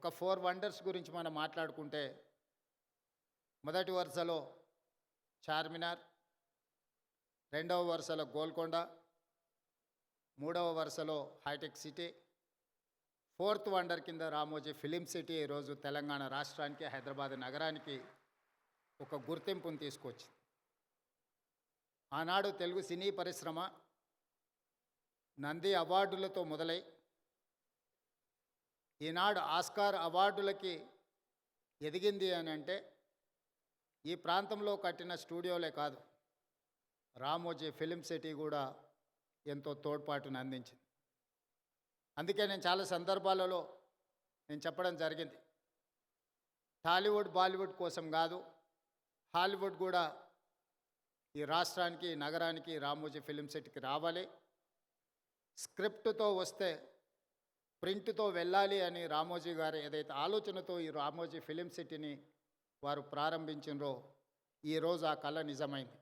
ఒక 4 వండర్స్ గురించి మనం మాట్లాడుకుంటే మొదటి వరుసలో చార్మినార్, రెండవ వరుసలో గోల్కొండ, మూడవ వరుసలో హైటెక్ సిటీ, ఫోర్త్ వండర్ కింద రామోజీ ఫిలిం సిటీ ఈరోజు తెలంగాణ రాష్ట్రానికి, హైదరాబాద్ నగరానికి ఒక గుర్తింపును తీసుకొచ్చింది. ఆనాడు తెలుగు సినీ పరిశ్రమ నంది అవార్డులతో మొదలై ఈనాడు ఆస్కార్ అవార్డులకి ఎదిగింది అని అంటే ఈ ప్రాంతంలో కట్టిన స్టూడియోలే కాదు, రామోజీ ఫిలిం సిటీ కూడా ఎంతో తోడ్పాటును అందించింది. అందుకే నేను చాలా సందర్భాలలో చెప్పడం జరిగింది, టాలీవుడ్ బాలీవుడ్ కోసం కాదు, హాలీవుడ్ కూడా ఈ రాష్ట్రానికి, ఈ నగరానికి, రామోజీ ఫిలిం సిటీకి రావాలి. స్క్రిప్ట్తో వస్తే ప్రింట్తో వెళ్ళాలి అని రామోజీ గారు ఏదైతే ఆలోచనతో ఈ రామోజీ ఫిలిం సిటీని వారు ప్రారంభించినరో ఈరోజు ఆ కళ నిజమైంది.